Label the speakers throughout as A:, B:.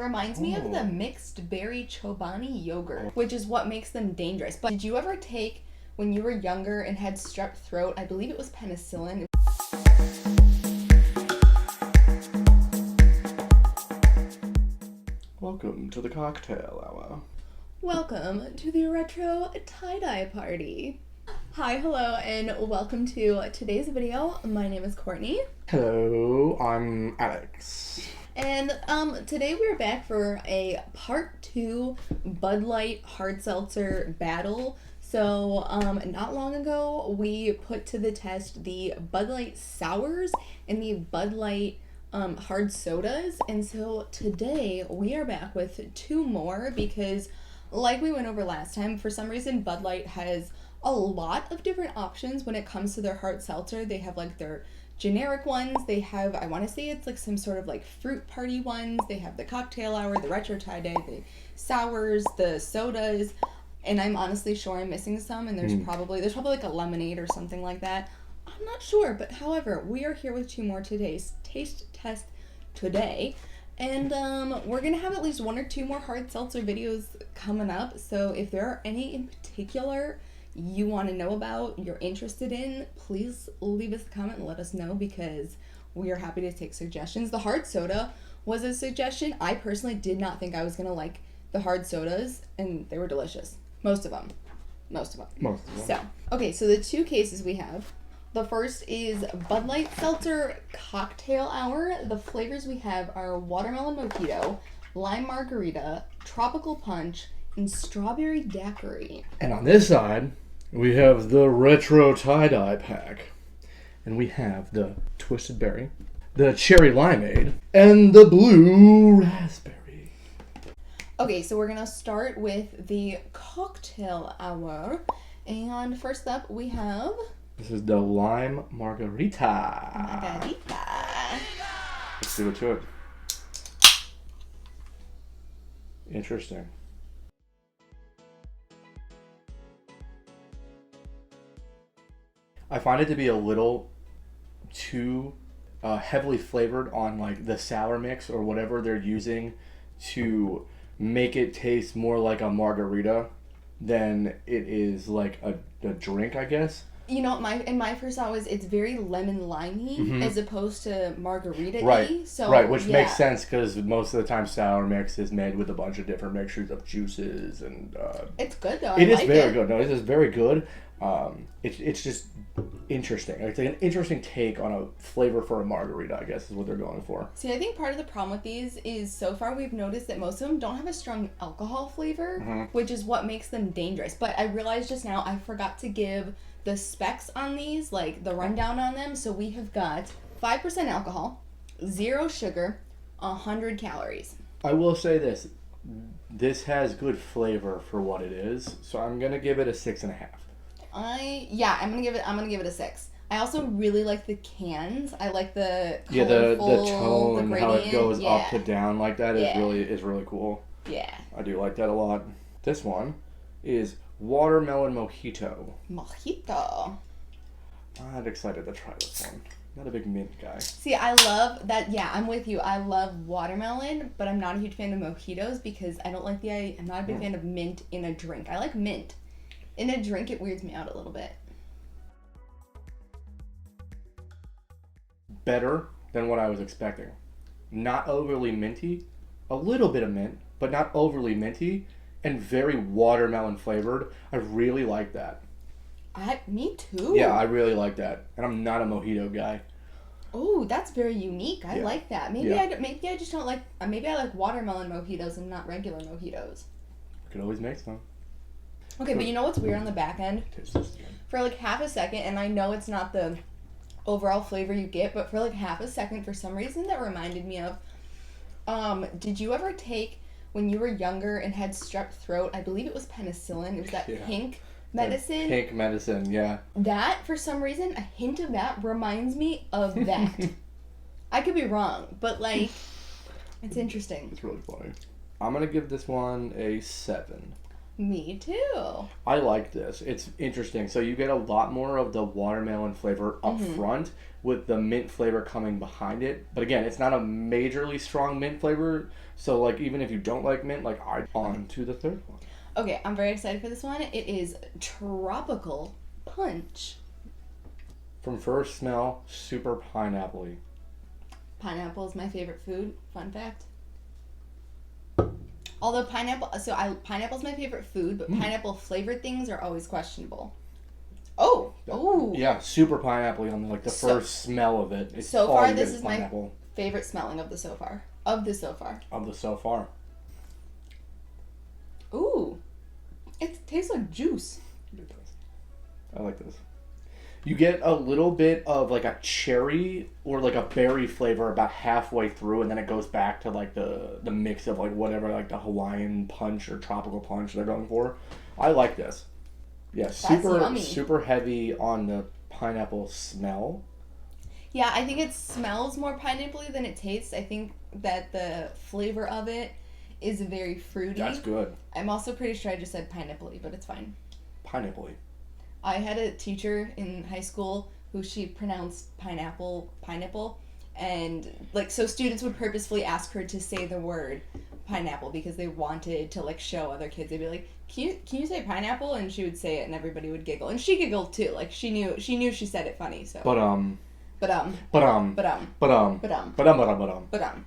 A: Reminds me of the mixed berry Chobani yogurt, which is what makes them dangerous. But did you ever take, when you were younger and had strep throat, I believe it was penicillin?
B: Welcome to the cocktail hour.
A: Welcome to the retro tie-dye party. Hi, hello, and welcome to today's video. My name is Courtney.
B: Hello, I'm Alex.
A: And today we're back for a part 2 Bud Light hard seltzer battle. So not long ago we put to the test the Bud Light sours and the Bud Light hard sodas, and so today we are back with 2 more because, like we went over last time, for some reason Bud Light has a lot of different options when it comes to their hard seltzer. They have like their generic ones, they have, I want to say it's like some sort of like fruit party ones, they have the cocktail hour, the retro tie-dye, the sours, the sodas, and I'm honestly sure I'm missing some, and there's probably like a lemonade or something like that. I'm not sure, but however, we are here with 2 more today's taste test today, and we're gonna have at least 1 or 2 more hard seltzer videos coming up. So if there are any in particular you want to know about, you're interested in, please leave us a comment and let us know, because we are happy to take suggestions. The hard soda was a suggestion. I personally did not think I was gonna like the hard sodas, and they were delicious. Most of them. So, okay, so the 2 cases we have. The first is Bud Light Seltzer Cocktail Hour. The flavors we have are watermelon mojito, lime margarita, tropical punch, and strawberry daiquiri.
B: And on this side, we have the retro tie-dye pack. And we have the twisted berry, the cherry limeade, and the blue raspberry.
A: Okay, so we're gonna start with the cocktail hour. And first up we have...
B: This is the lime margarita.
A: Margarita.
B: Let's do it to it. Interesting. I find it to be a little too heavily flavored on like the sour mix or whatever they're using to make it taste more like a margarita than it is like a drink, I guess.
A: You know, my first thought was it's very lemon limey as opposed to margarita-y.
B: Right,
A: so,
B: right, which makes sense because most of the time sour mix is made with a bunch of different mixtures of juices and...
A: it's good though.
B: It is very good. No, it is very good. It's just interesting. It's like an interesting take on a flavor for a margarita, I guess, is what they're going for.
A: See, I think part of the problem with these is so far we've noticed that most of them don't have a strong alcohol flavor, which is what makes them dangerous. But I realized just now I forgot to give the specs on these, like the rundown on them. So we have got 5% alcohol, 0 sugar, 100 calories.
B: I will say this. This has good flavor for what it is, so I'm gonna give it a 6.5.
A: I'm gonna give it a 6. I also really like the cans. I like the
B: the
A: colorful,
B: tone,
A: the
B: how it goes
A: yeah.
B: up to down like that is really cool.
A: Yeah.
B: I do like that a lot. This one is watermelon mojito.
A: Mojito.
B: I'm not excited to try this one. Not a big mint guy.
A: See, I love that. Yeah, I'm with you. I love watermelon, but I'm not a huge fan of mojitos because I'm not a big fan of mint in a drink. I like mint. In a drink, it weirds me out a little bit.
B: Better than what I was expecting. Not overly minty. A little bit of mint, but not overly minty. And very watermelon flavored. I really like that.
A: Me too.
B: Yeah, I really like that. And I'm not a mojito guy.
A: Oh, that's very unique. I like that. Maybe
B: Yeah.
A: I just don't like. Maybe I like watermelon mojitos and not regular mojitos.
B: You could always make some.
A: Okay, but you know what's weird on the back end?
B: Taste this again.
A: For like half a second, and I know it's not the overall flavor you get, but for like half a second, for some reason, that reminded me of. Did you ever take, when you were younger and had strep throat? I believe it was penicillin. It was that pink medicine.
B: Pink medicine, yeah.
A: That, for some reason, a hint of that reminds me of that. I could be wrong, but like, it's interesting.
B: It's really funny. I'm gonna give this one a 7.
A: Me too.
B: I like this. It's interesting. So you get a lot more of the watermelon flavor up front with the mint flavor coming behind it. But again, it's not a majorly strong mint flavor. So like even if you don't like mint, like on to the third one.
A: Okay, I'm very excited for this one. It is Tropical Punch.
B: From first smell, super pineapple-y.
A: Pineapple is my favorite food. Fun fact. Although pineapple's my favorite food, but pineapple flavored things are always questionable. Oh,
B: Yeah, super pineapple-y on the first smell of it. It's
A: so
B: all
A: far,
B: you get
A: this is
B: pineapple.
A: my favorite smelling of the so far. Ooh, it tastes like juice.
B: It does. I like this. You get a little bit of like a cherry or like a berry flavor about halfway through, and then it goes back to like the mix of like whatever, like the Hawaiian punch or tropical punch they're going for. I like this. Yeah, super heavy on the pineapple smell.
A: Yeah, I think it smells more pineapple-y than it tastes. I think that the flavor of it is very fruity.
B: That's good.
A: I'm also pretty sure I just said pineapple-y, but it's fine.
B: Pineapple-y.
A: I had a teacher in high school who she pronounced pineapple, and like so students would purposefully ask her to say the word pineapple because they wanted to like show other kids. They'd be like, can you say pineapple? And she would say it and everybody would giggle. And she giggled too. Like she knew she said it funny, so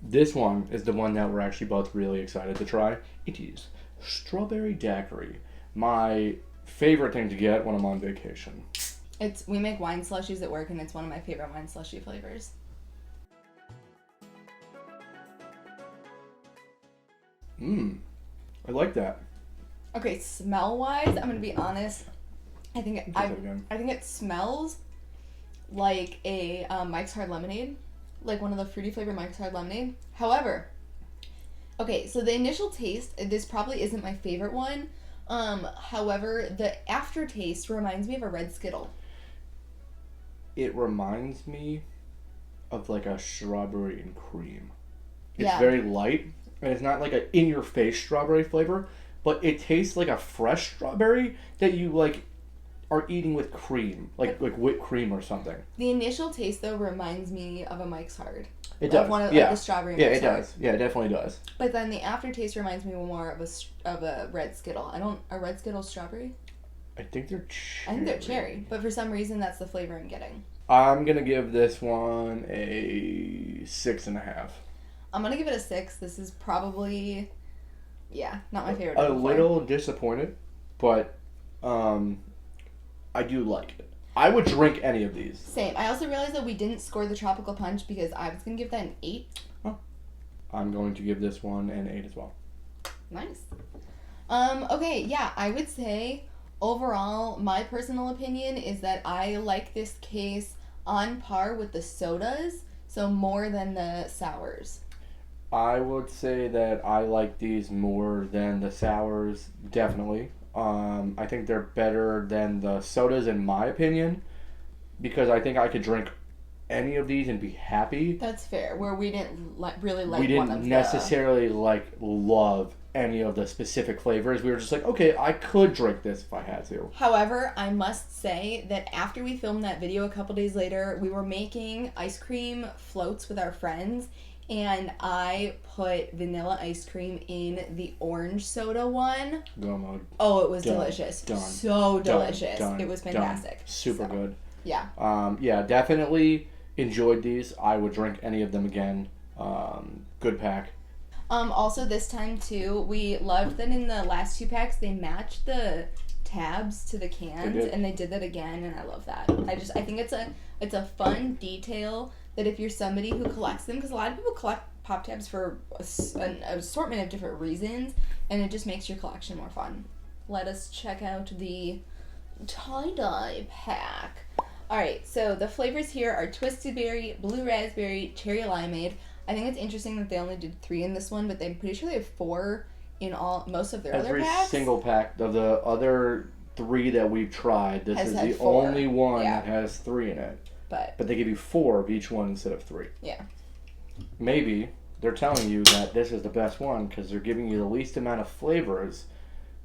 B: This one is the one that we're actually both really excited to try. It is strawberry daiquiri. My favorite thing to get when I'm on vacation.
A: We make wine slushies at work, and it's one of my favorite wine slushie flavors.
B: I like that.
A: Okay, smell wise, I'm gonna be honest. I think it smells like a Mike's Hard Lemonade, like one of the fruity flavored Mike's Hard Lemonade. However, okay, so the initial taste, this probably isn't my favorite one. However, the aftertaste reminds me of a red Skittle.
B: It reminds me of like a strawberry and cream. It's
A: Yeah.
B: very light, and it's not like a in-your-face strawberry flavor, but it tastes like a fresh strawberry that you like are eating with cream, like whipped cream or something.
A: The initial taste though reminds me of a Mike's Hard.
B: It does.
A: Of the strawberry.
B: Yeah,
A: Mike's
B: it
A: Hard.
B: does. Yeah, it definitely does.
A: But then the aftertaste reminds me more of a red Skittle. A red Skittle strawberry?
B: I think they're cherry.
A: I think they're cherry, but for some reason that's the flavor I'm getting.
B: I'm gonna give this one a 6.5.
A: I'm gonna give it a 6. This is probably, not my favorite.
B: A little disappointed, but I do like it. I would drink any of these.
A: Same. I also realized that we didn't score the tropical punch because I was gonna give that an 8.
B: Oh. I'm going to give this one an 8 as well.
A: Nice. Okay, yeah, I would say overall, my personal opinion is that I like this case on par with the sodas, so more than the sours.
B: I would say that I like these more than the sours, definitely. I think they're better than the sodas in my opinion, because I think I could drink any of these and be happy.
A: That's fair, where we didn't really like
B: we
A: one
B: didn't
A: of
B: necessarily love any of the specific flavors. We were just like, okay, I could drink this if I had to.
A: However, I must say that after we filmed that video a couple days later, we were making ice cream floats with our friends, and I put vanilla ice cream in the orange soda one.
B: Go mode.
A: Oh, it was
B: Done.
A: delicious.
B: Done.
A: So delicious.
B: Done.
A: It was fantastic.
B: Super good.
A: Yeah.
B: Yeah, definitely enjoyed these. I would drink any of them again. Good pack.
A: Also this time too, we loved that in the last 2 packs they matched the tabs to the cans, and they did that again, and I love that. I think it's a fun detail that if you're somebody who collects them, because a lot of people collect pop tabs for an assortment of different reasons, and it just makes your collection more fun. Let us check out the tie-dye pack. Alright, so the flavors here are Twisted Berry, Blue Raspberry, Cherry Limeade. I think it's interesting that they only did 3 in this one, but I'm pretty sure they have 4 in most of their other packs.
B: Every single pack of the other 3 that we've tried, this is the
A: 4.
B: only one that has 3 in it. But they give you 4 of each one instead of 3.
A: Yeah.
B: Maybe they're telling you that this is the best one because they're giving you the least amount of flavors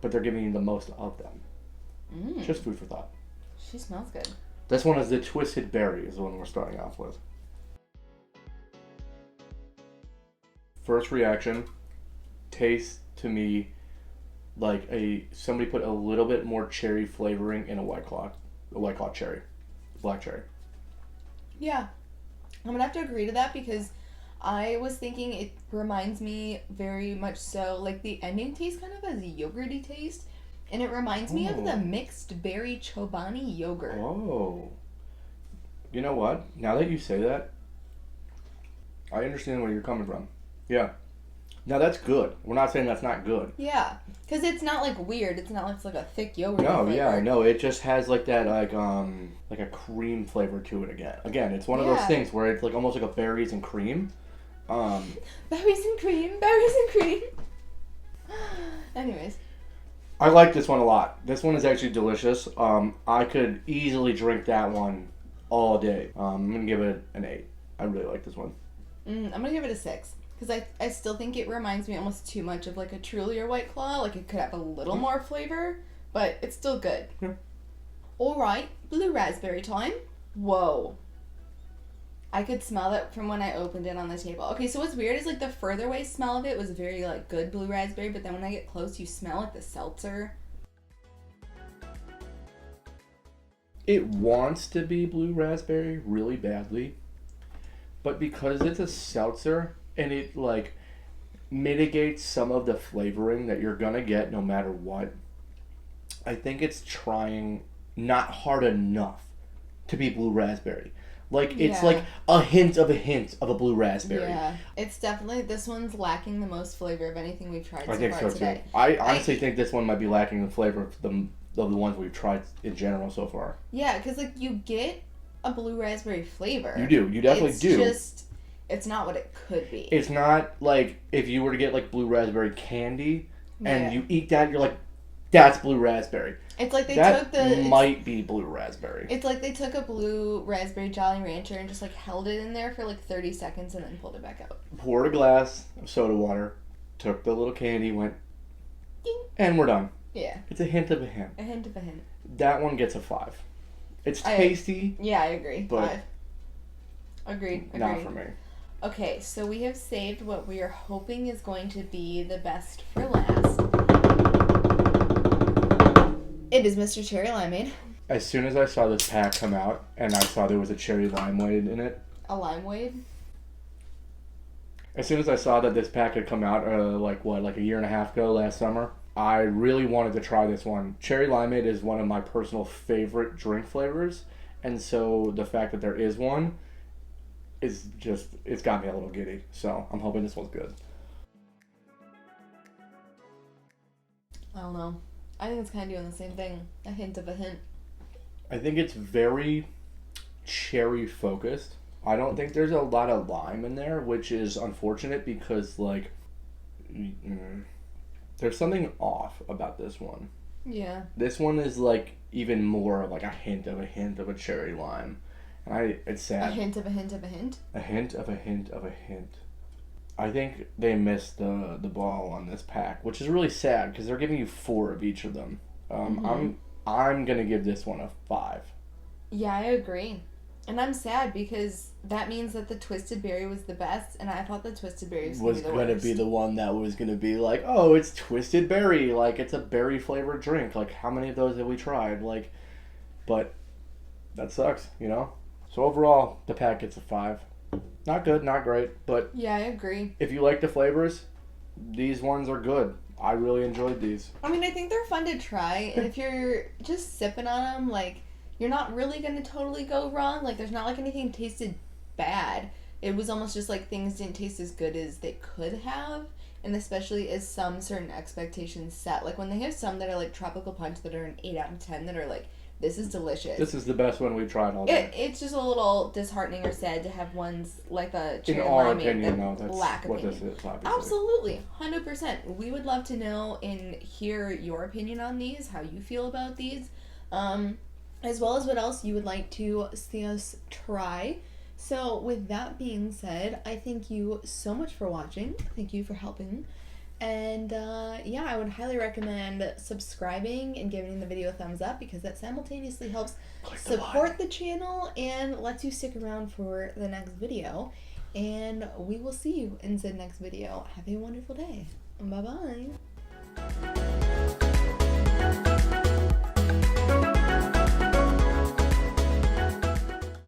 B: but they're giving you the most of them. Just food for thought.
A: She smells good.
B: This one is the Twisted Berry is the one we're starting off with. First reaction, tastes to me like somebody put a little bit more cherry flavoring in a White Claw cherry, black cherry.
A: Yeah, I'm gonna have to agree to that because I was thinking it reminds me very much so, like the ending tastes kind of has a yogurty taste, and it reminds me of the mixed berry Chobani yogurt.
B: Oh, you know what? Now that you say that, I understand where you're coming from. Yeah. Now that's good. We're not saying that's not good.
A: Yeah, because it's not like weird. It's not like it's like a thick yogurt.
B: No,
A: flavor.
B: yeah, no. It just has like that like a cream flavor to it again. Again, it's one of those things where it's like almost like a berries and cream.
A: Berries and cream. Anyways.
B: I like this one a lot. This one is actually delicious. I could easily drink that one all day. I'm gonna give it an 8. I really like this one.
A: I'm gonna give it a 6. Because I still think it reminds me almost too much of like a Truly or White Claw. Like it could have a little more flavor, but it's still good.
B: Yeah.
A: Alright, blue raspberry time. Whoa. I could smell that from when I opened it on the table. Okay, so what's weird is like the further away smell of it was very like good blue raspberry, but then when I get close you smell like the seltzer.
B: It wants to be blue raspberry really badly, but because it's a seltzer, and it like mitigates some of the flavoring that you're gonna get no matter what. I think it's trying not hard enough to be blue raspberry. Like it's like a hint of a blue raspberry.
A: Yeah, it's definitely, this one's lacking the most flavor of anything we've tried so
B: think
A: far
B: so
A: today.
B: Too. I honestly think this one might be lacking the flavor of the ones we've tried in general so far.
A: Yeah, because like you get a blue raspberry flavor.
B: You do. You definitely do.
A: It's not what it could be.
B: It's not like if you were to get like blue raspberry candy and you eat that, you're like, that's blue raspberry.
A: It's like
B: might be blue raspberry.
A: It's like they took a blue raspberry Jolly Rancher and just like held it in there for like 30 seconds and then pulled it back out.
B: Poured a glass of soda water, took the little candy, went, ding, and we're done.
A: Yeah.
B: It's a hint of a hint.
A: A hint of a hint.
B: That one gets a 5. It's tasty.
A: I agree.
B: But
A: 5. Agreed.
B: Not for me.
A: Okay, so we have saved what we are hoping is going to be the best for last. It is Mr. Cherry Limeade.
B: As soon as I saw this pack come out, and I saw there was a cherry limeade in it.
A: A limeade?
B: As soon as I saw that this pack had come out, like a year and a half ago, last summer, I really wanted to try this one. Cherry limeade is one of my personal favorite drink flavors, and so the fact that there is one is just, it's got me a little giddy. So I'm hoping this one's good.
A: I don't know. I think it's kind of doing the same thing. A hint of a hint.
B: I think it's very cherry focused. I don't think there's a lot of lime in there, which is unfortunate because like there's something off about this one.
A: Yeah.
B: This one is like even more like a hint of a cherry lime. And it's sad.
A: A hint of a hint of a hint?
B: A hint of a hint of a hint. I think they missed the ball on this pack, which is really sad because they're giving you 4 of each of them. I'm gonna give this one a 5.
A: Yeah, I agree. And I'm sad because that means that the Twisted Berry was the best, and I thought the Twisted Berry was gonna
B: be the one that was gonna be like, oh, it's Twisted Berry, like it's a berry flavored drink. Like how many of those have we tried? Like, but that sucks, you know. So overall, the pack gets a 5. Not good, not great, but
A: yeah, I agree.
B: If you like the flavors, these ones are good. I really enjoyed these.
A: I mean, I think they're fun to try, and if you're just sipping on them, like, you're not really going to totally go wrong. Like, there's not like anything tasted bad. It was almost just like things didn't taste as good as they could have, and especially as some certain expectations set. Like, when they have some that are like Tropical Punch that are an 8 out of 10 that are like, this is delicious.
B: This is the best one we've tried all day.
A: It's just a little disheartening or sad to have ones like the Cherry
B: In our
A: Limeade
B: opinion,
A: that
B: that's
A: lack
B: what
A: opinion.
B: this is, obviously.
A: Absolutely, 100%. We would love to know and hear your opinion on these, how you feel about these, as well as what else you would like to see us try. So with that being said, I thank you so much for watching. Thank you for helping. And yeah, I would highly recommend subscribing and giving the video a thumbs up because that simultaneously helps support the channel and lets you stick around for the next video. And we will see you in the next video. Have a wonderful day. Bye bye.